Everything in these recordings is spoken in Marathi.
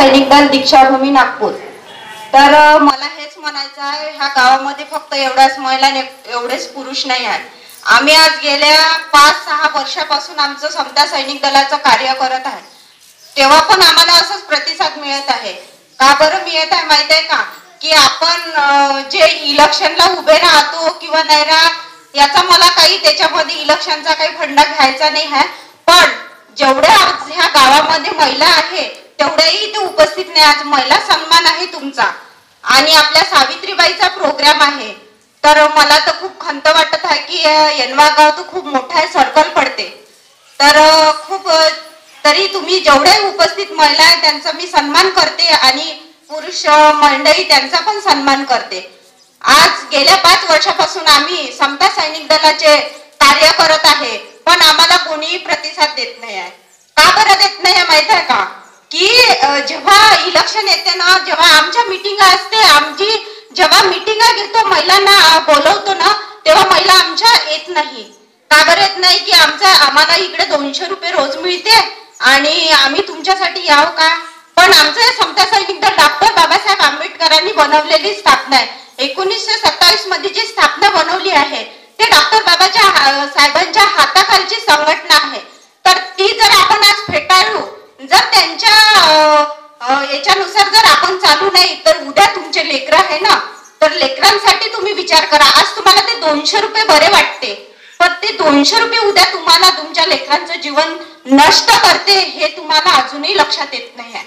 सैनिक दल दीक्षाभूमी नागपूर। तर मला हेच म्हणायचं आहे, ह्या गावामध्ये फक्त एवढ्याच महिला एवढेच पुरुष नाही आहेत। आम्ही आज गेल्या 5-6 वर्षापासून आमचं समता सैनिक दलाचं कार्य करत आहे, तेव्हा पण आम्हाला असंच प्रतिसाद मिळत आहे। का बरं मिळत आहे माहित आहे का, की आपण जे इलेक्शनला उभे राहतो किंवा नाही राहत याचा मला काही त्याच्यामध्ये इलेक्शनचा काही फंडा घ्यायचा नाही आहे, पण जेवढ्या ह्या गावामध्ये महिला आहे तेवढ्याही इथे उपस्थित नाही। आज महिला सन्मान आहे तुमचा आणि आपल्या सावित्रीबाईचा प्रोग्राम आहे, तर मला तर खूप खंत वाटत आहे की यनवा गाव तर खूप मोठा आहे, सर्कल पडते, तर खूप तरी तुम्ही जेवढे उपस्थित महिला आहे त्यांचा मी सन्मान करते आणि पुरुष मंडळी त्यांचा पण सन्मान करते। आज गेल्या 5 वर्षापासून आम्ही समता सैनिक दलाचे कार्य करत आहे, पण आम्हाला कोणीही प्रतिसाद देत नाही आहे। का बरं देत नाही माहित आहे का, की जेव्हा इलेक्शन येते ना, जेव्हा आमच्या मीटिंग असते, आमची जेव्हा मीटिंग घेतो महिलांना बोलवतो ना, तेव्हा महिला आमच्या येत नाही। का बरं येत नाही, की आम्हाला इकडे 200 रुपये रोज मिळते आणि आम्ही तुमच्यासाठी याव का? पण आमचं समता सैनिक दल डॉक्टर बाबासाहेब आंबेडकरांनी बनवलेली स्थापना आहे। 1927 मध्ये जी स्थापना बनवली आहे ते डॉक्टर साहेबांच्या हाताखालची संघटना आहे, तर ती जर आपण आज फेटाळू, जर त्यांच्या याच्यानुसार जर आपण चालू नाही, तर उद्या तुमचे लेकरं आहे ना, तर लेकरांसाठी तुम्ही विचार करा। आज तुम्हाला ते 200 रुपये बरे वाटते, पण ते 200 रुपये उद्या तुम्हाला तुमच्या लेकरांचं जीवन नष्ट करते हे तुम्हाला अजूनही लक्षात येत नाही आहे।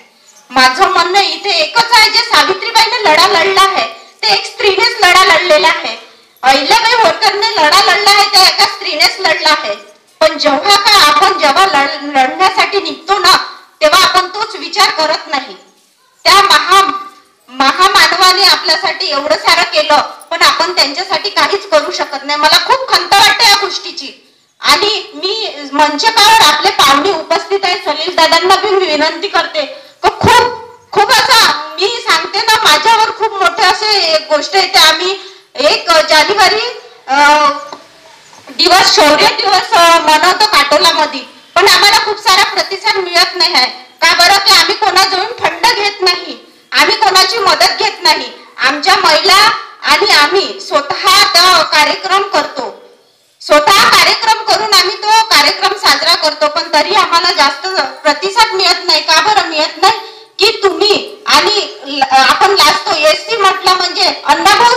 माझं म्हणणं इथे एकच आहे, जे सावित्रीबाईने लढा लढला आहे ते एक स्त्रीनेच लढा लढलेला आहे। अहिल्याबाई होळकरने लढा लढला आहे त्या एका स्त्रीनेच लढला आहे, पण जेव्हा का आपण जेव्हा लढण्यासाठी निघतो ना, तेव्हा आपण तोच विचार करत नाही। त्या महामानवाने आपल्यासाठी एवढं सारं केलं, पण आपण त्यांच्यासाठी काहीच करू शकत नाही। मला खूप खंत वाटते या गोष्टीची आणि मी मंचकावर आपले पाहुणे उपस्थित आहे सलील दादांना पण विनंती करते, खूप असा मी सांगते ना, माझ्यावर खूप मोठे असे एक गोष्ट येते। आम्ही 1 जानेवारी दिवस शौर्य दिवस मनवतो काटोलामध्ये, पण आम्हाला खूप सारा प्रतिसाद मिळत नाही आहे। का बरं, की आम्ही कोणाजवळून फंड घेत नाही, आम्ही कोणाची मदत घेत नाही। आमच्या महिला आणि आम्ही स्वतः कार्यक्रम करतो, स्वतः कार्यक्रम करून आम्ही तो कार्यक्रम साजरा करतो, पण तरी आम्हाला जास्त प्रतिसाद मिळत नाही। का बरं मिळत नाही, की तुम्ही आणि आपण लाजतो एससी म्हटलं म्हणजे अण्णाभाऊ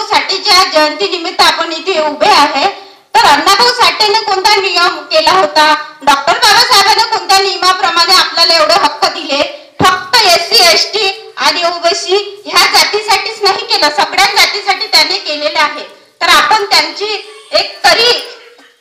साठेच्या जयंती निमित्त आपण इथे उभे आहे, तर अण्णाभाऊ साठेने कोणता नियम केला होता, डॉक्टर बाबासाहेबांनी कोणत्या नियमाप्रमाणे आपल्याला एवढे हक्क दिले? फक्त एससी एसटी आणि ओबीसी ह्या जातीसाठीच नाही केलं, सगळ्या जातीसाठी त्याने केलेलं आहे। तर आपण त्यांची एक तरी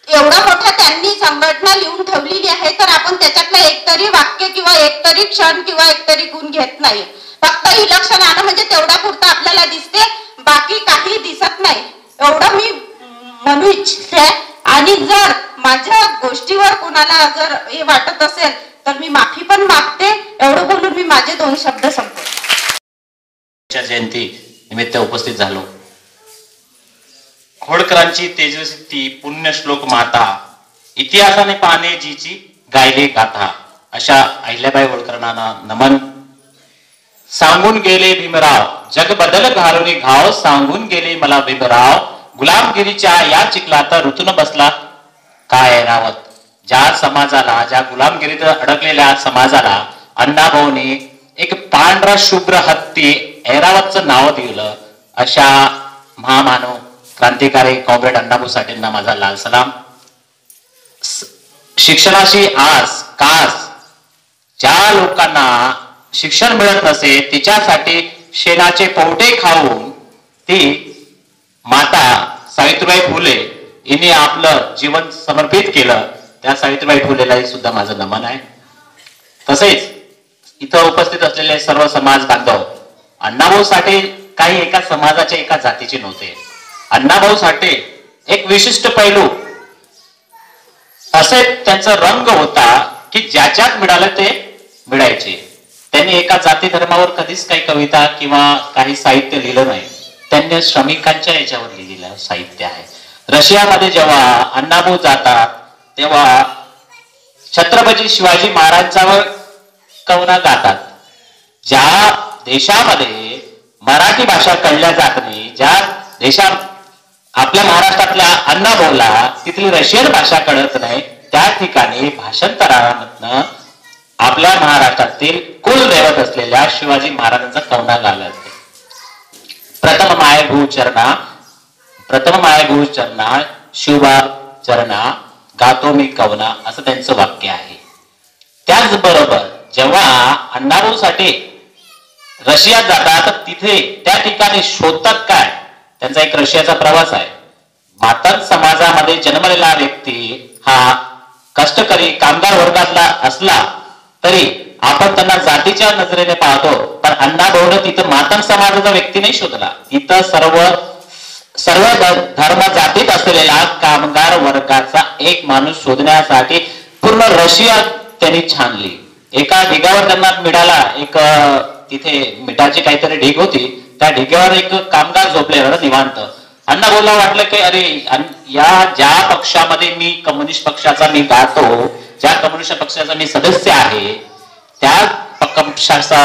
एवढा मोठा त्यांनी संघटना लिहून ठेवलेली आहे, तर आपण त्याच्यातलं एक तरी वाक्य किंवा एक तरी क्षण किंवा एक तरी गुण घेत नाही। फक्त इलेक्शन आलं म्हणजे तेवढा पुरता आपल्याला दिसते, बाकी काही दिसत नाही, एवढं मी म्हणू इच्छिते। आणि जर माझ्या गोष्टीवर कोणाला जर हे वाटत असेल तर मी माफी पण मागते। एवढं बोलून मी माझे 2 शब्द संपवते। जयंती निमित्त उपस्थित झालो। होळकरांची तेजस्वी पुण्यश्लोक माता, इतिहासाने पाहणे जीची गायले गाथा, अशा अहिल्याबाई होळकरांना नमन। सांगून गेले भीमराव जग बदल घालून घाव, सांगून गेले मला भीमराव गुलामगिरीच्या या चिखलात ऋतून बसला काय रावत। ज्या समाजाला, ज्या गुलामगिरीत अडकलेल्या समाजाला अण्णाभाऊने एक पांढरा शुभ्र हत्ती ऐरावतचं नाव दिलं, अशा महामानव क्रांतिकारी कॉम्रेड अण्णाभाऊ साठेंना माझा लाल सलाम। शिक्षणाची आस कास ज्या लोकांना शिक्षण मिळत नसे, तिच्यासाठी शेणाचे पोवटे खाऊन ती माता सावित्रीबाई फुले हिने आपलं जीवन समर्पित केलं, त्या सावित्रीबाई फुलेलाही सुद्धा माझं नमन आहे। तसेच इथं उपस्थित असलेले सर्व समाज बांधव, अण्णाभाऊ साठे काही एका समाजाचे एका जातीचे नव्हते। अण्णाभाऊ साठे एक विशिष्ट पैलू असे त्यांचा रंग होता की ज्याच्यात मिळालं ते मिळायचे। त्यांनी एका जाती धर्मावर कधीच काही कविता किंवा काही साहित्य लिहिलं नाही, त्यांनी श्रमिकांच्या याच्यावर लिहिलेलं साहित्य आहे। रशियामध्ये जेव्हा अण्णाभाऊ जातात तेव्हा छत्रपती शिवाजी महाराजांवर कवना गातात. ज्या देशामध्ये मराठी भाषा कळल्या जात नाही, ज्या देशात आपल्या महाराष्ट्रातल्या अण्णाभाऊला तिथली रशियन भाषा कळत नाही, त्या ठिकाणी भाषांतरामधनं आपल्या महाराष्ट्रातील कुलदैवत असलेल्या शिवाजी महाराजांचा कवना गाला. प्रथम माय भू चरणा शिवबा चरणा गातो मी कवना, असं त्यांचं वाक्य आहे. त्याचबरोबर जेव्हा अण्णाभाऊ साठी रशियात जातात, तिथे त्या ठिकाणी शोधतात काय, त्यांचा एक रशियाचा प्रवास आहे. मातंग समाजामध्ये जन्मलेला व्यक्ती हा कष्टकरी कामगार वर्गातला असला तरी आपण त्यांना जातीच्या नजरेने पाहतो, पण अण्णाभाऊने तिथं मातंग समाजाचा व्यक्ती नाही शोधला. तिथं सर्व धर्म जातीत असलेला कामगार वर्गाचा एक माणूस शोधण्यासाठी पूर्ण रशिया त्यांनी छानली. एका ढिगावर त्यांना मिळाला, एक तिथे मिठाची काहीतरी ढीग होती, त्या ढिगावर एक कामगार झोपलेला निवांत. अण्णाभाऊला वाटलं की अरे या ज्या पक्षामध्ये मी कम्युनिस्ट पक्षाचा मी गातो, ज्या कम्युनिस्ट पक्षाचा मी सदस्य आहे, त्या पक्षाचा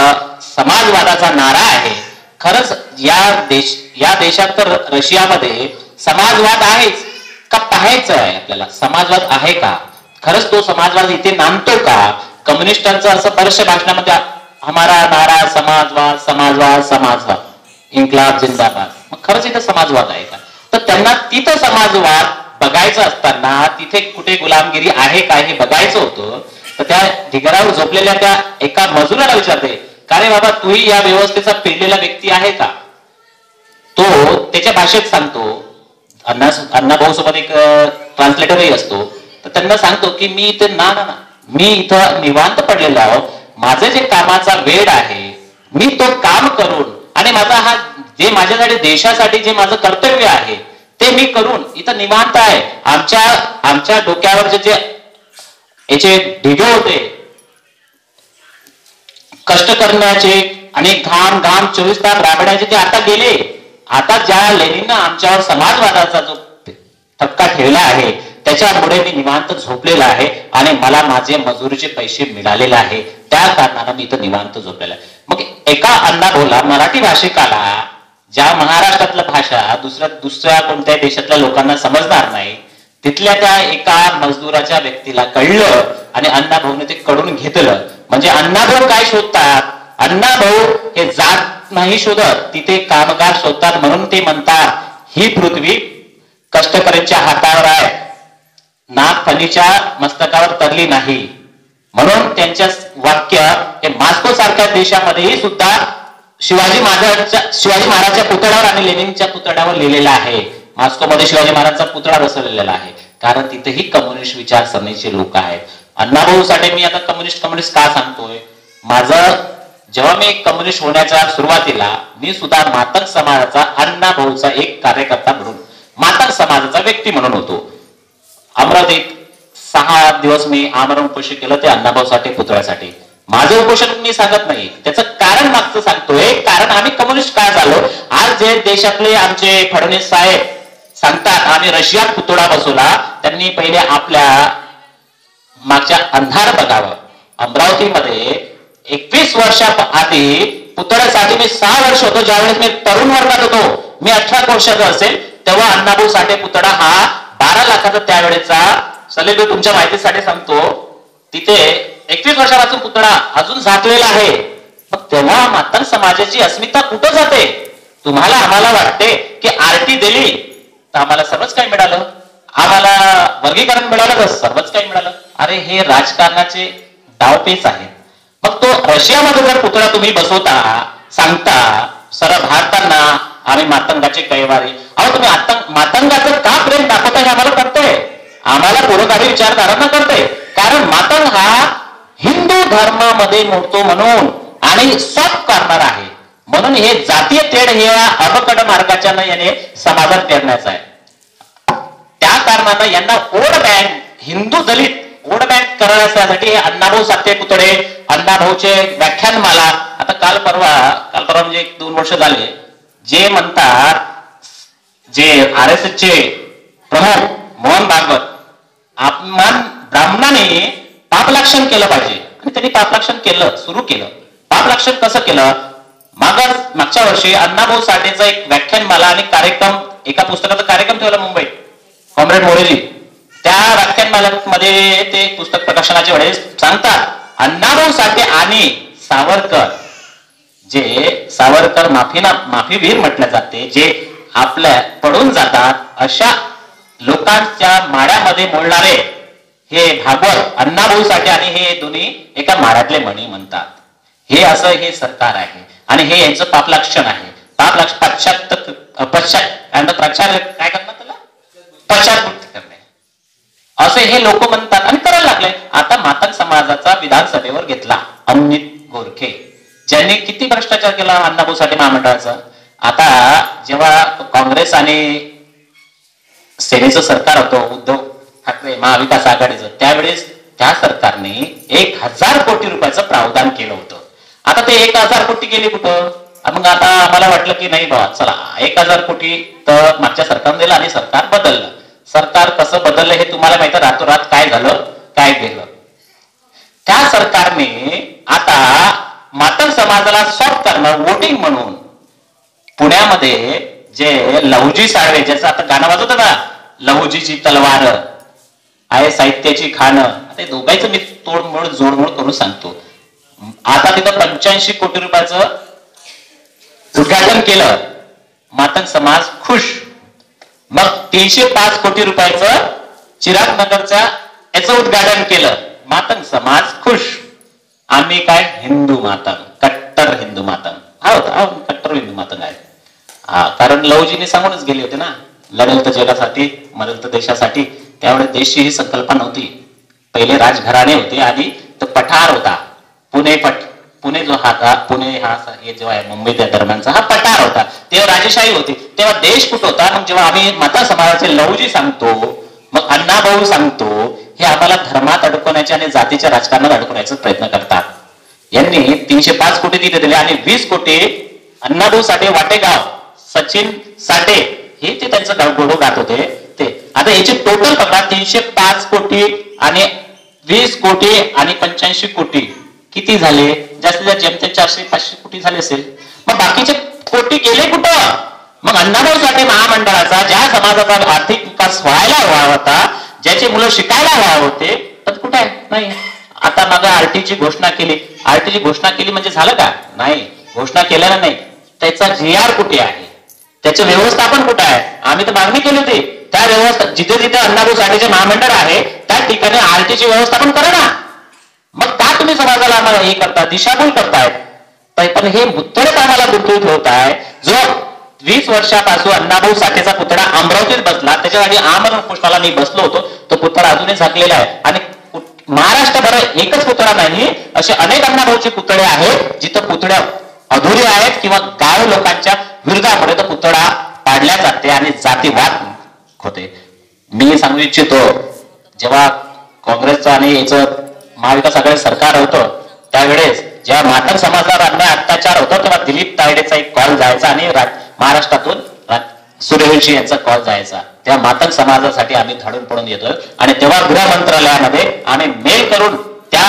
समाजवादाचा नारा आहे. खरंच या देशात तर रशियामध्ये समाजवाद आहेच का पाहायचं आहे आपल्याला, समाजवाद आहे का, खरंच तो समाजवाद इथे नांदतो का. कम्युनिस्टांचं असं बऱ्याचशा भाषणामध्ये हमारा नारा समाजवाद समाजवाद समाजवाद इन्कलाब जिंदाबाद, मग खरंच इथं समाजवाद आहे का. तर त्यांना तिथं समाजवाद बघायचं असताना तिथे कुठे गुलामगिरी आहे काय हे बघायचं होतं. तर त्या ढिगारावर झोपलेल्या त्या एका मजुराला विचारते, का रे बाबा तूही या व्यवस्थेचा पिळलेला व्यक्ती आहे का. तो त्याच्या भाषेत सांगतो, अण्णाभाऊ सोबत एक ट्रान्सलेटरही असतो, तर त्यांना सांगतो की मी इथे ना मी इथं निवांत पडलेलो आहो, माझं जे कामाचा वेळ आहे मी तो काम करून आणि माझा हा जे माझ्यासाठी देशासाठी जे माझं कर्तव्य आहे ते मी करून इथं निवांत आहे. आमच्या डोक्यावर जे याचे ढिगे होते कष्ट करण्याचे आणि घाम 24 तास राबण्याचे, ते आता गेले. आता ज्या लेणीनं आमच्यावर समाजवादाचा जो ठपका ठेवला आहे त्याच्यामुळे मी निवांत झोपलेला आहे आणि मला माझे मजुरीचे पैसे मिळालेले आहे, त्या कारणानं मी इथं निवांत झोपलेला आहे. मग एका अण्णाभाऊला मराठी भाषिकाला ज्या महाराष्ट्रातल्या भाषा दुसऱ्या कोणत्या देशातल्या लोकांना समजणार नाही, तिथल्या त्या एका मजदुराच्या व्यक्तीला कळलं आणि अण्णाभाऊने ते कळून घेतलं. म्हणजे अण्णाभाऊ काय शोधतात, अण्णाभाऊ हे जात नाही शोधत, तिथे कामगार शोधतात. म्हणून ते म्हणतात ही पृथ्वी कष्टकऱ्यांच्या हातावर आहे, नाग फणीच्या मस्तकावर तरली नाही. म्हणून त्यांच्या वाक्य हे मॉस्को सारख्या देशामध्येही सुद्धा शिवाजी महाराजच्या पुतळ्यावर आणि लेनिनच्या पुतळ्यावर लिहिलेला आहे. मॉस्कोमध्ये शिवाजी महाराजांचा पुतळा बसवलेला आहे, कारण तिथेही कम्युनिस्ट विचारसरणीचे लोक आहेत. अण्णाभाऊ साठी मी आता कम्युनिस्ट का सांगतोय, माझं जेव्हा मी कम्युनिस्ट होण्याच्या सुरुवातीला मी सुद्धा मातंग समाजाचा अण्णाभाऊचा एक कार्यकर्ता म्हणून मातंग समाजाचा व्यक्ती म्हणून होतो. अमरावतीत 6 दिवस मी आमरण उपोषण केलं ते अण्णाभाऊसाठी पुतळ्यासाठी. माझं उपोषण मी सांगत नाही, त्याचं कारण मागचं सांगतोय. कारण आम्ही कम्युनिस्ट काय झालो, आज जे देशातले आमचे फडणवीस साहेब सांगतात आम्ही रशियात पुतळा बसवला, त्यांनी पहिले आपल्या मागच्या अंधार बघावं. अमरावतीमध्ये 21 वर्षाआधी पुतळ्यासाठी मी 6 वर्ष होतो, ज्यावेळेस मी तरुण वर्गात होतो, मी 18 वर्षाचा असेल तेव्हा अण्णाभाऊ साठे पुतळा हा 12 लाखाचा त्यावेळेचा सलेबे तुमच्या माहितीसाठी सांगतो, तिथे 21 वर्षापासून पुतळा अजून झाकलेला आहे. मग तेव्हा मातंग समाजाची अस्मिता कुठं जाते. तुम्हाला आम्हाला वाटते की आरटी दिली तर आम्हाला सर्वच काही मिळालं, आम्हाला वर्गीकरण मिळालं तर सर्वच काही मिळालं. अरे हे राजकारणाचे डावपेच आहेत. मग तो रशियामध्ये जर पुतळा तुम्ही बसवता, सांगता सरळ भारतांना आम्ही मातंगाचे कैवारी, अहो तुम्ही मातंगाचं का प्रेम दाखवता हे आम्हाला कळतंय, आम्हाला पुरोगामी विचारधारांना कळतंय. कारण मातंग हा हिंदू धर्मामध्ये मोडतो म्हणून आणि सब करणार आहे, म्हणून हे जातीय तेढ हे अपकड मार्गाच्या याने समाजात पेरण्याचं आहे. त्या कारणानं यांना वोट बँक, हिंदू दलित वोट बँक करण्यासाठी हे अण्णाभाऊ साठे पुतळे, अण्णाभाऊचे व्याख्यानमाला, आता काल परवा म्हणजे 2 वर्ष झाले, जे म्हणतात जे RSS चे प्रमुख मोहन भागवत, आपण ब्राह्मणाने पापलाक्षण केलं पाहिजे आणि त्यांनी पापलाक्षण केलं, सुरू केलं. पापलाक्षण कसं केलं? मागच्या वर्षी अण्णाभाऊ साठेचा एक व्याख्यानमाला आणि कार्यक्रम, एका पुस्तकाचा कार्यक्रम ठेवला मुंबईत, कॉम्रेड मोरेजी. त्या व्याख्यानमालेमध्ये ते पुस्तक प्रकाशनाच्या वेळेस सांगतात, अण्णाभाऊ साठे आणि सावरकर, जे सावरकर माफीवीर म्हटले जाते, जे आपल्या पडून जातात अशा लोकांच्या माळ्यामध्ये मोडणारे हे भागवत अण्णाभाऊ साठे आणि हे दोन्ही एका माळ्यातले मणी म्हणतात. हे असं हे सरकार आहे आणि हे यांचं पापलाक्षण आहे. काय करणार त्याला? पश्चातवृत्ती करणे असे हे लोक म्हणतात आणि करायला लागले. आता मातंग समाजाचा विधानसभेवर घेतला अमित गोरखे, ज्यांनी किती भ्रष्टाचार केला अण्णाभाऊ साठे महामंडळाचा. आता जेव्हा काँग्रेस आणि सेनेचं सरकार होतं, उद्धव ठाकरे महाविकास आघाडीचं, त्यावेळेस त्या सरकारने 1000 कोटी रुपयाचं प्रावधान केलं होतं. आता ते 1000 कोटी गेले कुठं? मग आता आम्हाला वाटलं की नाही बाबा चला 1000 कोटी तर मागच्या सरकारने दिलं आणि सरकार बदललं. सरकार कसं बदललं हे तुम्हाला माहिती आहे, रातोरात काय झालं काय गेलं. त्या सरकारने आता मातंग समाजाला सॉफ्ट करणं वोटिंग म्हणून पुण्यामध्ये जे लहुजी साळवे, ज्याचं आता गाणं वाजवतं ना, लहुजीची तलवार आहे साहित्याची खाणं, ते दोघांचं मी तोडमोड जोडमोड करून सांगतो. आता तिथं 85 कोटी रुपयाचं उद्घाटन केलं, मातंग समाज खुश. मग 305 कोटी रुपयाचं चिराग नगरच्या याचं उद्घाटन केलं, मातंग समाज खुश. आम्ही काय हिंदू मातंग, कट्टर हिंदू मातंग आहोत, कट्टर हिंदू मातंग आहे. कारण लहुजीने सांगूनच गेले होते ना, लढेल तर जगासाठी मरेल तर देशासाठी. त्यावेळेस देशची ही संकल्पना नव्हती. पहिले राजघराणे होते आणि तो पठार होता, पुणे जो हा पुणे हा जेव्हा आहे मुंबई त्या दरम्यानचा हा पठार होता, तेव्हा राजेशाही होती. तेव्हा देश कुठं होता? मग जेव्हा आम्ही माता समाजाचे लहुजी सांगतो, मग अण्णाभाऊ सांगतो, हे आम्हाला धर्मात अडकवण्याचे आणि जातीच्या राजकारणात अडकवण्याचा प्रयत्न करतात. यांनी 305 कोटी तिथे दिले आणि 20 कोटी अण्णाभाऊ साठे वाटेगाव, सचिन साठे हे ते त्यांचं गाव गोडो गात होते ते. आता याचे टोटल पकडा 305 कोटी आणि 20 कोटी आणि 85 कोटी किती झाले? जास्तीत जास्त जेमतेम 400-500 कोटी झाले असेल. मग बाकीचे कोटी गेले कुठं? मग अण्णाभाऊ साठे महामंडळाचा ज्या समाजाचा आर्थिक विकास व्हायला हवा होता, ज्याचे मुलं शिकायला हवा होते, तर कुठे आहे? नाही. आता मग आरटीची घोषणा केली. आरटीची घोषणा केली म्हणजे झालं का? नाही, घोषणा केल्यानं नाही. त्याचा GR कुठे आहे? त्याचं व्यवस्थापन कुठे आहे? आम्ही तर मागणी केली होती, त्या व्यवस्था जिथे जिथे अण्णाभाऊ साठेचे महामंडळ आहे त्या ठिकाणी आरटीचे व्यवस्थापन करा ना. मग का तुम्ही समाजाला आम्हाला हे करता, दिशाभूल करतायत? पण हे पुतळे आम्हाला गुंतवून ठेवताय. जो 20 वर्षापासून अण्णाभाऊ साठेचा पुतळा अमरावतीत बसला, त्याच्या जागी आमरण पुष्पाला मी बसलो होतो, तो पुतळा अजूनही झाकलेला आहे. आणि महाराष्ट्रभर एकच पुतळा नाही, असे अनेक अण्णाभाऊचे पुतळे आहेत जिथं पुतळ्या अधुरे आहेत किंवा गाव लोकांच्या विरोधामध्ये तो पुतळा पाडल्या जाते आणि जातीवाद होते. मी सांगू इच्छितो, जेव्हा काँग्रेसचं आणि याचं महाविकास आघाडी सरकार होतं त्यावेळेस जेव्हा मातंग समाजावर अन्याय अत्याचार होतो, तेव्हा दिलीप तायडेचा एक कॉल जायचा आणि महाराष्ट्रातून सूर्यवंशी यांचा कॉल जायचा. त्या मातंग समाजासाठी आम्ही धाडून पडून येतोय आणि तेव्हा गृह मंत्रालयामध्ये आम्ही मेल करून त्या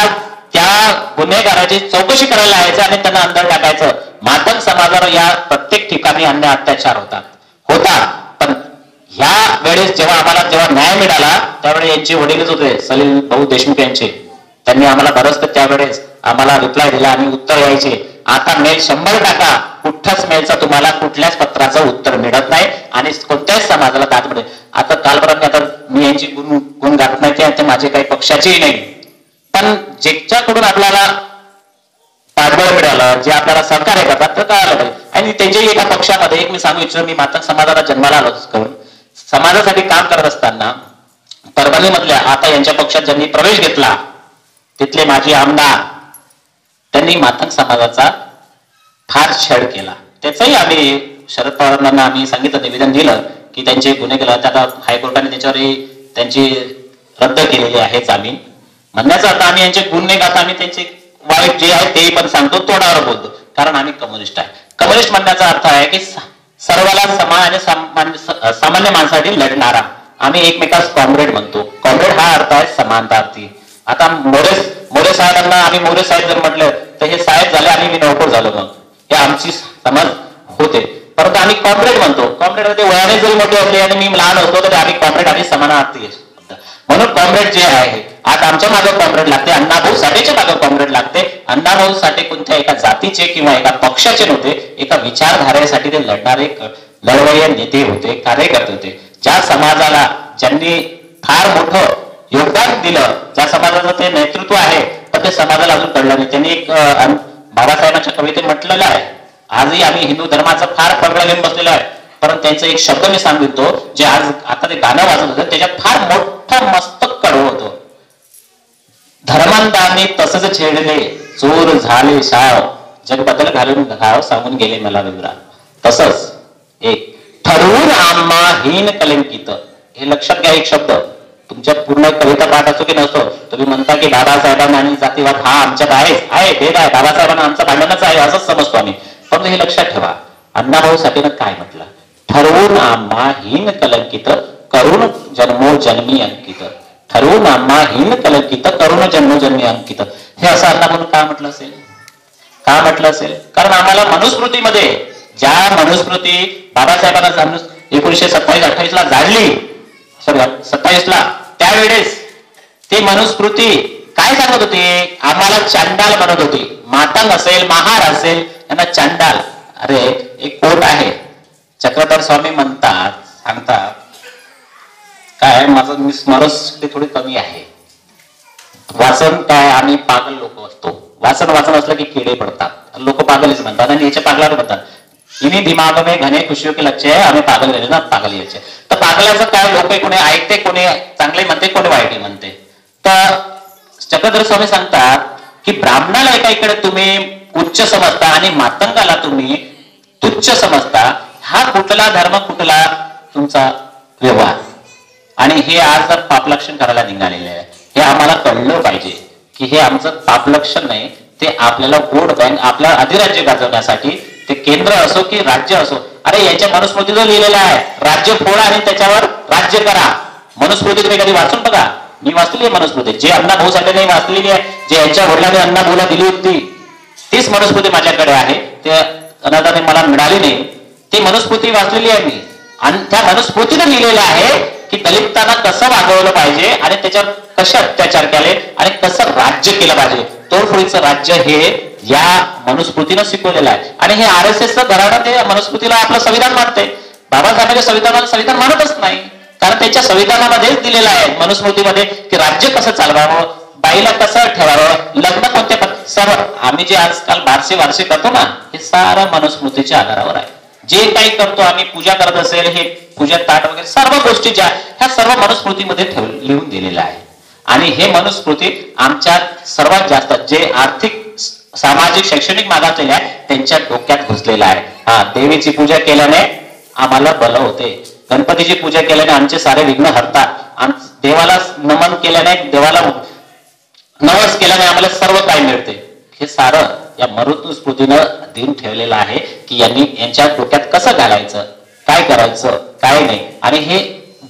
गुन्हेगाराची चौकशी करायला यायचं आणि त्यांना अंदर टाकायचं. मातंग समाजावर या प्रत्येक ठिकाणी अन्याय अत्याचार होता. पण ह्या वेळेस जेव्हा न्याय मिळाला त्यावेळेस यांचे वडीलच होते सलील भाऊ देशमुख यांचे, त्यांनी आम्हाला बरंच त्यावेळेस आम्हाला रिप्लाय दिला आणि उत्तर यायचे. आता मेल 100 टाका, कुठल्याच मेलचा तुम्हाला कुठल्याच पत्राचं उत्तर मिळत नाही आणि कोणत्याच समाजाला दाद मिळेल. आता कालपर्यंत आता मी यांची गुण गात नाही, ते माझे काही पक्षाचेही नाही, पण ज्याच्याकडून आपल्याला पाठबळ मिळालं, जे आपल्याला सहकार्य करतात तर कळालं पाहिजे. आणि त्यांच्याही एका पक्षामध्ये एक मी सांगू इच्छितो, मी मातंग समाजाला जन्माला आलो करून समाजासाठी काम करत असताना परभणी मधल्या आता यांच्या पक्षात ज्यांनी प्रवेश घेतला तिथले माजी आमदार, त्यांनी मातंग समाजाचा फार छेड केला. त्याचंही आम्ही शरद पवारांना आम्ही सांगितलं, निवेदन दिलं की त्यांचे गुन्हे केला. आता हायकोर्टाने त्याच्यावर त्यांची रद्द केलेली आहे जामीन. म्हणण्याचा अर्थ आम्ही यांचे गुन्हे गात, आम्ही त्यांचे वाईट जे आहे ते पण सांगतो, तोडावर बोलतो, कारण आम्ही कम्युनिस्ट आहे. कम्युनिस्ट म्हणण्याचा अर्थ आहे की सर्वाला समान आणि सामान्य माणसासाठी लढणारा. आम्ही एकमेकास कॉम्रेड म्हणतो. कॉम्रेड हा अर्थ आहे समानतार्थी. आता मोरे साहेबांना आम्ही मोरे साहेब जर म्हटलं तर हे साहेब झाले आणि मी नोकर झालो, मग हे आमची समज होते. परंतु आम्ही कॉम्रेड म्हणतो. कॉम्रेड मध्ये वयाने जरी मोठे असले आणि मी लहान होतो तरी आम्ही कॉम्रेड आणि समानार्थी आहे. म्हणून कॉम्रेड जे आहे आज आमच्या मागे कॉम्रेड लागते, अण्णाभाऊ साठेच्या मागे कॉम्रेड लागते. अण्णाभाऊ साठे कोणत्या एका जातीचे किंवा एका पक्षाचे नव्हते, एका विचारधारेसाठी ते लढणारे लढवय्ये नेते होते, कार्यकर्ते होते. ज्या समाजाला ज्यांनी फार मोठं योगदान दिलं, ज्या समाजाचं ते नेतृत्व आहे, पण ते समाजाला अजून कळलं नाही. त्यांनी एक बाबासाहेबांच्या कवितेत म्हटलेलं आहे, आजही आम्ही हिंदू धर्माचा फार पगडा घेऊन बसलेलो आहे, परंतु त्यांचा एक शब्द मी सांगितलो जे आज आता ते गाणं वाजत होतं, त्याच्यात फार मोठं मस्तक कडवं होतं. धर्मांधाने तसंच छेडले, चोर झाले शाव, जग बदल घालून घाव, सांगून गेले मला विवरा. तसंच एक ठरवून आम्हा हीन कलंकित, हे लक्षात घ्या. एक शब्द तुमच्या पूर्ण कविता पाठ असो की नसतो, तुम्ही म्हणता की बाबासाहेबांना आणि जातीवाद हा आमच्यात आहे, भेद आहे, बाबासाहेबांना आमचं भांडणच आहे असंच समजतो आम्ही. पण हे लक्षात ठेवा, अण्णाभाऊ साठेनं काय म्हटलं, ठरवून आम्हा हीन कलंकित, करुण जन्मोजन्मी अंकित. ठरवून आम्हा हीन कलंकित, करुण जन्मोजन्मी अंकित. हे असं अण्णाभाऊ का म्हटलं असेल? का म्हटलं असेल? कारण आम्हाला मनुस्मृतीमध्ये ज्या मनुस्मृती बाबासाहेबांना 1927-28 ला जाणली, 27 ला, त्यावेळेस ती मनुस्मृती काय सांगत होती? आम्हाला चांडाल म्हणत होती. मातंग असेल, महार असेल, यांना चांडाल. अरे एक कोट आहे, चक्रधर स्वामी म्हणतात, सांगतात काय, माझं मी स्मरण थोडी कमी आहे. वाचन काय, आम्ही पागल लोक असतो. वाचन असलं की किडे पडतात, लोक पागलच म्हणतात आणि याच्या पागलावर म्हणतात. इन्हीं दिमाग में घने खुशियों के लक्ष्य है, आम्ही पागल गेले ना, पागल यायचे. तर पागलाचं काय, लोक कोणी ऐकते, कोणी चांगले म्हणते, कोणी वाईट म्हणते. तर चक्रधर स्वामी सांगतात की ब्राह्मणाला एका इकडे तुम्ही उच्च समजता आणि मातंगाला तुम्ही तुच्छ समजता. हा कुठला धर्म, कुठला तुमचा व्यवहार. आणि हे आज जर पापलक्षण करायला निघालेले आहे, हे आम्हाला कळलं पाहिजे की हे आमचं पापलक्षण नाही, ते आपल्याला वोट बँक, आपल्या अधिराज्य गाजवण्यासाठी, ते केंद्र असो की राज्य असो. अरे यांच्या मनुस्मृतीचं लिहिलेलं आहे, राज्य फोडा आणि त्याच्यावर राज्य करा. मनुस्मृती तुम्ही कधी वाचून बघा. मी वाचलेली आहे मनुस्मृती, जे अण्णाभाऊ साठे वाचलेली आहे, जे यांच्या वडिलांनी अण्णाभाऊला दिली होती, तीच मनुस्मृती माझ्याकडे आहे. ते अनाथाने मला मिळाली नाही, ती मनुस्मृती वाचलेली आहे मी. आणि त्या मनुस्मृतीनं लिहिलेलं आहे की दलितांना कसं वागवलं पाहिजे आणि त्याच्यावर कसे अत्याचार केले आणि कसं राज्य केलं पाहिजे. तोडफोडीचं राज्य हे या मनुस्मृतीनं शिकवलेलं आहे. आणि हे RSSचं घराणं ते मनुस्मृतीला आपलं संविधान मानते. बाबासाहेबांच्या संविधानाला संविधान मानतच नाही, कारण त्यांच्या संविधानामध्येच दिलेलं आहे मनुस्मृतीमध्ये की राज्य कसं चालवावं, बाईला कसं ठेवावं, लग्न कोणत्या सर्व. आम्ही जे आजकाल बारसे करतो ना, हे सारं मनुस्मृतीच्या आधारावर आहे. जे काही करतो आम्ही, पूजा करत असेल, हे पूजा ताट वगैरे सर्व गोष्टी ज्या, ह्या सर्व मनुस्मृतीमध्ये लिहून दिलेल्या आहे. आणि हे मनुस्मृती आमच्या सर्वात जास्त जे आर्थिक, सामाजिक, शैक्षणिक मागासलेले आहे त्यांच्या डोक्यात घुसलेला आहे. हा, देवीची पूजा केल्याने आम्हाला बल होते, गणपतीची पूजा केल्याने आमचे सारे विघ्न हरतात, देवाला नमन केल्याने, देवाला नवस केल्याने आम्हाला सर्व काही मिळते. हे सारं या मनुस्मृतीनं देऊन ठेवलेलं आहे की यांनी यांच्या डोक्यात कसं घालायचं, काय करायचं, काय नाही. आणि हे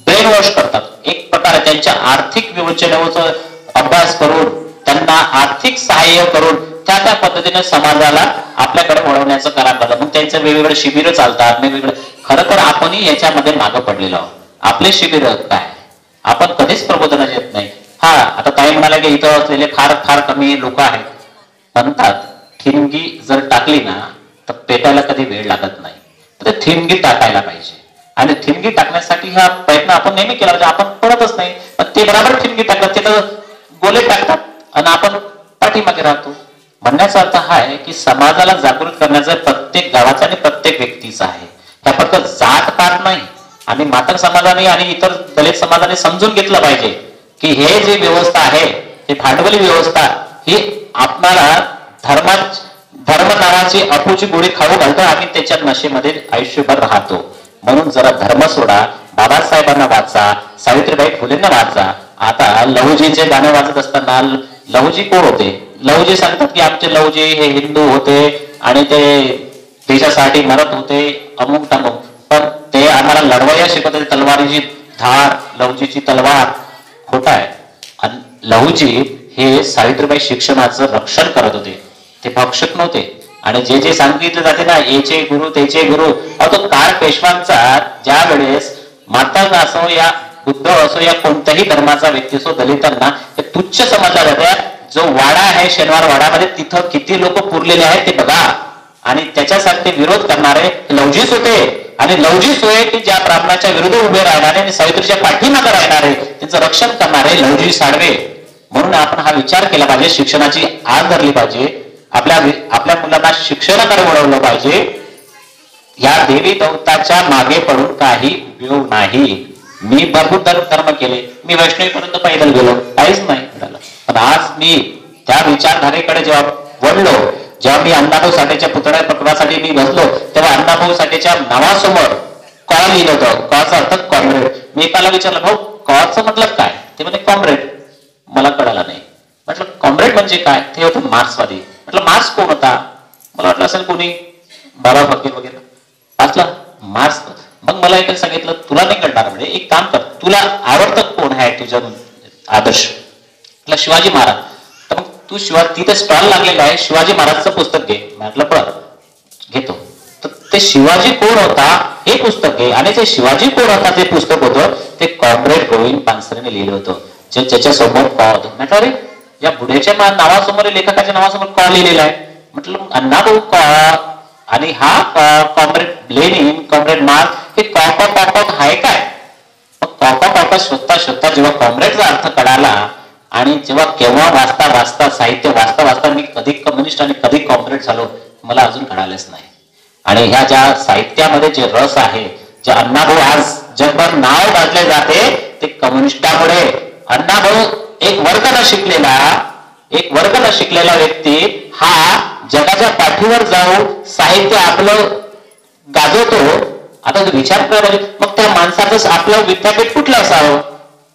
ब्रेन वॉश करतात एक प्रकारे. त्यांच्या आर्थिक विवेचनेचा अभ्यास करून, त्यांना आर्थिक सहाय्य करून त्या पद्धतीने समाजाला आपल्याकडे वळवण्याचं काम करतात. मग त्यांचे वेगवेगळे शिबिर चालतात, वेगवेगळे. खरं तर आपणही याच्यामध्ये मागं पडलेलो आहोत. आपले शिबिर काय, आपण कधीच प्रबोधन येत नाही. हा, आता ताई म्हणाला की इथं असलेले फार फार कमी लोक आहेत. म्हणतात ठिणगी जर टाकली ना तर पेटायला कधी वेळ लागत नाही, तर ठिणगी टाकायला पाहिजे. आणि ठिणगी टाकण्यासाठी हा प्रयत्न आपण नेहमी केला पाहिजे. आपण पडतच नाही, पण ते बरोबर ठिणगी टाकतात, ते तर गोले टाकतात आणि आपण पाठीमागे राहतो. म्हणण्याचा अर्थ हा आहे की समाजाला जागृत करण्याचं प्रत्येक गावाचा आणि प्रत्येक व्यक्तीचा आहे. ह्या फक्त जात पात नाही. आणि मातंग समाजाने आणि इतर दलित समाजाने समजून घेतलं पाहिजे की हे जे व्यवस्था आहे, हे भांडवली व्यवस्था, ही आपणाला धर्म नावाची अपूची गोळी खाऊ घालतो आणि त्याच्या नशेमध्ये आयुष्यभर राहतो. म्हणून जरा धर्म सोडा, बाबासाहेबांना वाचा, सावित्रीबाई फुलेंना वाचा. आता लहुजीचे गाणं वाचत असताना, लहुजी कोण होते? लहुजी सांगतात की आमचे लहुजी हे हिंदू होते आणि ते देशासाठी मरत होते, अमुक तमुक. पण ते आम्हाला लढवया शिकवत होते, तलवारीची धार, लहुजीची तलवार. खोटा आहे. लहुजी हे सावित्रीबाई शिक्षणाचं रक्षण करत होते, ते भक्षक नव्हते. आणि जे जे सांगितलं जाते ना, याचे गुरु त्याचे गुरु, तो काळ पेशवांचा ज्या वेळेस माता असो या बुद्ध असो या कोणत्याही धर्माचा व्यक्ती असो, दलितांना ते तुच्छ समजला जाते. जो वाडा आहे शनिवार वाड्यामध्ये, तिथं किती लोक पुरलेले आहेत ते बघा. आणि त्याच्यासाठी विरोध करणारे लवजीस होते. आणि लवजीस होय की ज्या ब्राह्मणाच्या विरुद्ध उभे राहणारे आणि सावित्रीच्या पाठीमागे राहणारे, त्यांचं रक्षण करणारे लवजी साडवे. म्हणून आपण हा विचार केला पाहिजे, शिक्षणाची आग धरली पाहिजे, आपल्या मुलांना शिक्षणाकडे वळवलं पाहिजे. या देवी देवताच्या मागे पडून काही उपयोग नाही. मी भरपूर धर्म केले, मी वैष्णवीपर्यंत पैदल गेलो, काहीच नाही मिळालं. पण आज मी त्या विचारधारेकडे जेव्हा वळलो, जेव्हा मी अण्णाभाऊ साठेच्या पुतळ्या पकडासाठी मी बसलो, तेव्हा अण्णाभाऊ साठेच्या नावासमोर कॉ लिहिलं होतं. कॉचा अर्थ कॉम्रेड. मी एकाला विचारलं, भाऊ कॉचं मतलब काय? ते म्हणजे कॉम्रेड. मला कळाला नाही. म्हटलं कॉम्रेड म्हणजे काय? ते होतं मार्क्सवादी. म्हटलं मार्क्स कोण होता? मला वाटलं असेल कोणी बाबा फकीर वगैरे वाचला मार्क्स. मग मला एक सांगितलं, तुला नाही कळणार, म्हणजे एक काम कर, तुला आवडतं कोण आहे तुझ्या आदर्श? म्हटलं शिवाजी महाराज. तर मग तू तिथे स्टॉल लागलेला आहे, शिवाजी महाराजचं पुस्तक घे. म्हटलं बरं घेतो. तर ते शिवाजी कोण होता हे पुस्तक घे, आणि ते शिवाजी कोण होता ते पुस्तक होतं ते कॉम्रेड गोविंद पानसरेने लिहिलं होतं, जे ज्याच्यासमोर कॉ होतं. म्हटलं अरे या बुड्याच्या नावासमोर, लेखकाच्या नावासमोर कॉ लिहिलेला आहे. म्हटलं अण्णाभाऊ कॉ आणि हा कॉम्रेड लेनिन, कॉम्रेड मार्क्स, हे कॉक आहे काय? कॉक शोधता जेव्हा कॉम्रेडचा अर्थ कळाला, आणि जेव्हा केव्हा वाचता साहित्य वाचता मी कधी कम्युनिस्ट आणि कधी कॉम्रेड झालो मला अजून कळालेच नाही. आणि ह्या ज्या साहित्यामध्ये जे रस आहे, जे अण्णाभाऊ आज जगभर नाव गाजले जाते, ते कम्युनिस्टामुळे. अण्णाभाऊ एक वर्ग न शिकलेला व्यक्ती हा जगाच्या पाठीवर जाऊन साहित्य आपलं गाजवतो. आता विचार करा, मग त्या माणसाचं आपलं विद्यापीठ कुठलं असावं?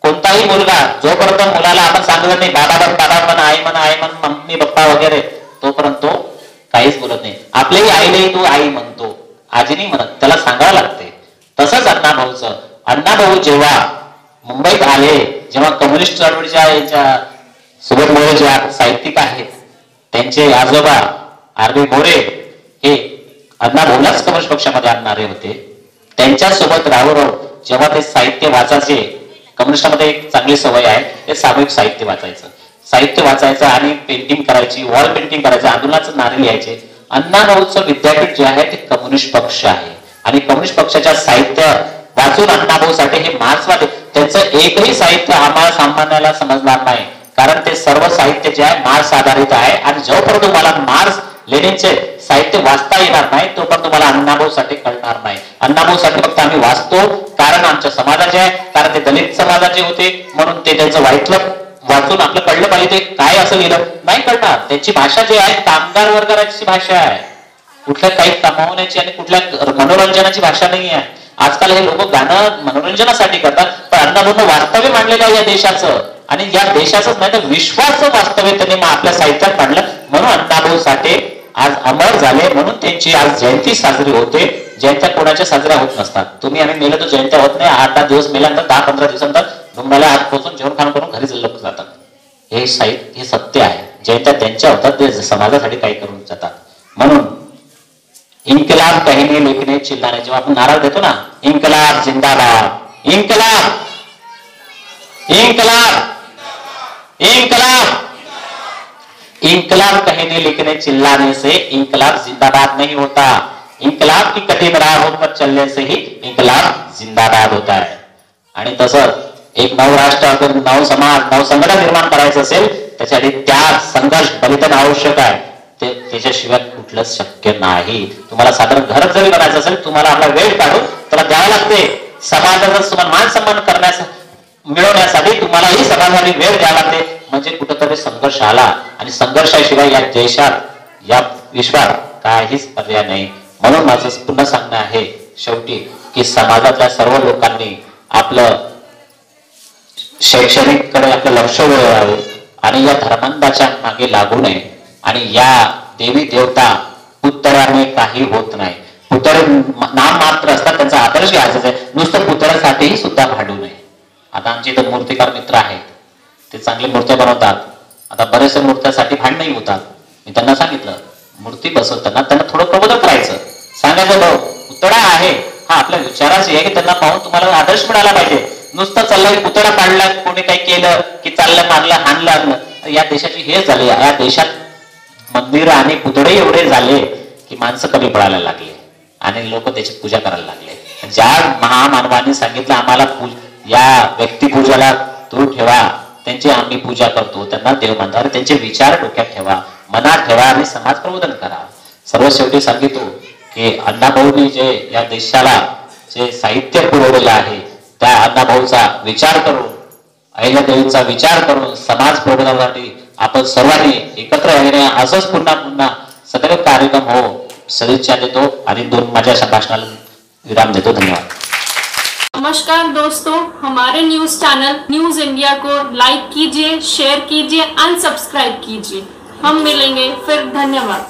कोणताही मुलगा जोपर्यंत मुलाला आपण सांगत नाही बाबा म्हण, आई म्हण, मम्मी पप्पा वगैरे, तोपर्यंत तो काहीच बोलत नाही. आपल्याही आईलाही तो आई म्हणतो, आजी नाही म्हणत, त्याला सांगावं लागते. तसंच अण्णाभाऊ जेव्हा मुंबईत आले, जेव्हा कम्युनिस्ट चळवळीच्या याच्या सुबोध मोरे जे साहित्यिक आहेत, त्यांचे आजोबा आर.बी. मोरे हे अण्णाभाऊलाच कम्युनिस्ट पक्षामध्ये आणणारे होते. त्यांच्यासोबत राहून जेव्हा ते साहित्य वाचायचे, कम्युनिस्टमध्ये एक चांगली सवय आहे, ते सामूहिक साहित्य वाचायचं आणि पेंटिंग करायची, वॉल पेंटिंग करायचं, आंदोलनाचं नारे लिहायचे. अण्णाभाऊचं विद्यापीठ जे आहे ते कम्युनिस्ट पक्ष आहे. आणि कम्युनिस्ट पक्षाच्या साहित्य वाचून अण्णाभाऊ साठे हे मार्क्सवादी, त्यांचं एकही साहित्य आम्हाला सामान्याला समजणार नाही, कारण ते सर्व साहित्य जे आहे मार्क्स आधारित आहे. आणि जोपर्यंत तुम्हाला मार्क्स लेनिनचे साहित्य वाचता येणार नाही, तोपर्यंत तुम्हाला अण्णाभाऊ साठे कळणार नाही. अण्णाभाऊ साठे फक्त आम्ही वाचतो कारण आमच्या समाजाचे आहे, कारण ते दलित समाजाचे होते, म्हणून ते त्यांचं वाचून आपलं कळलं पाहिजे ते काय असं लिहिलं नाही कळणार. त्यांची भाषा जी आहे कामगार वर्गाची भाषा आहे, कुठल्या काही कमावण्याची आणि कुठल्या मनोरंजनाची भाषा नाही आहे. आजकाल हे लोक गाणं मनोरंजनासाठी करतात, पण अण्णाभाऊंना वास्तव्य मांडलेलं आहे या देशाचं, आणि या देशाचंच नाही तर विश्वाचं वास्तव्य त्यांनी आपल्या साहित्यात मांडलं. म्हणून अण्णाभाऊ साठे आज अमर झाले, म्हणून त्यांची आज जयंती साजरी होते. जयंत्या कोणाच्या साजऱ्या होत नसतात. तुम्ही आम्ही मेलं तर जयंत्या होत नाही. 8-10 दिवस मेल्यानंतर 10-15 दिवसानंतर डोंगराला हात पोचून जेवण खाण करून घरी लोक जातात. हे सत्य आहे. जयंत्या त्यांच्या होतात, ते समाजासाठी काही करून जातात. म्हणून इन्कलाब कहने लिखने चिल्लाने, जेव्हा आपण नारा देतो ना, इन्कलाब जिंदाबाद, इन्कलाब इन्कलाब कहने लिखने चिल्लाने से इन्कलाब जिंदाबाद नहीं होता. इन्कलाब की कठिन राह पर चलने से ही इन्कलाब जिंदाबाद होता है. आणि तसं एक नवराष्ट्र, नव समाज, नव संघटन निर्माण करायचं असेल, त्यासाठी त्याग, संघर्ष, बलिदान आवश्यक आहे. त्याच्याशिवाय कुठलंच शक्य नाही. तुम्हाला साधारण घर जरी बनायचं असेल, तुम्हाला आपला वेळ काढून त्याला द्यावं लागते. समाजाचा तुम्हाला मान सन्मान मिळवण्यासाठी तुम्हालाही समाजाने वेळ द्यावा लागते. म्हणजे कुठंतरी संघर्ष आला, आणि संघर्षाशिवाय या देशात, या विश्वात काहीच पर्याय नाही. म्हणून माझं पुन्हा सांगणं आहे शेवटी की समाजातल्या सर्व लोकांनी आपलं शैक्षणिक कडे आपलं लक्ष वळवावे, आणि या धर्मांधाच्या मागे लागू नये. आणि या देवी देवता पुतळ्याने काही होत नाही. पुतळे नाम मात्र असतात, त्यांचा आदर्श घ्यायचा आहे. नुसतं पुतळ्यासाठीही सुद्धा भांडू नये. आता आमचे इथं मूर्तिकार मित्र आहेत, ते चांगली मूर्त्या बनवतात. आता बऱ्याचशा मूर्त्यासाठी भांडणही होतात. मी त्यांना सांगितलं मूर्ती बसवताना त्यांना थोडं प्रबोधन करायचं, सांगायचं भाऊ पुतळा आहे हा आपल्या विचाराच आहे की त्यांना पाहून तुम्हाला आदर्श मिळाला पाहिजे. नुसतं चाललंय पुतळा काढला, कोणी काही केलं की चाललं मारलं हाणलं आणलं. या देशाची हेच झाले, या देशात मंदिर आणि पुतळे एवढे झाले की माणसं कमी पडायला लागले आणि लोक त्याची पूजा करायला लागले. ज्या महामानवांनी सांगितलं आम्हाला या व्यक्तिपूजाला दूर ठेवा, त्यांची आम्ही पूजा करतो, त्यांना देव मानतो, त्यांचे विचार डोक्यात ठेवा, मनात ठेवा आणि समाज प्रबोधन करा. सर्व शेवटी सांगितलो की अण्णाभाऊंनी जे या देशाला जे साहित्य पुरवलेलं आहे त्या अण्णाभाऊचा विचार करून, अहिल्यादेवीचा विचार करून समाज प्रबोधनासाठी आपण सर्वांनी एकत्र येणे, असंच पुन्हा पुन्हा सगळे कार्यक्रम हो सदिच्छा देतो आणि माझ्या भाषणाला विराम देतो. धन्यवाद. नमस्कार दोस्तों, हमारे न्यूज चैनल न्यूज इंडिया को लाइक कीजिए, शेयर कीजिए, अनसब्सक्राइब कीजिए. हम मिलेंगे फिर. धन्यवाद.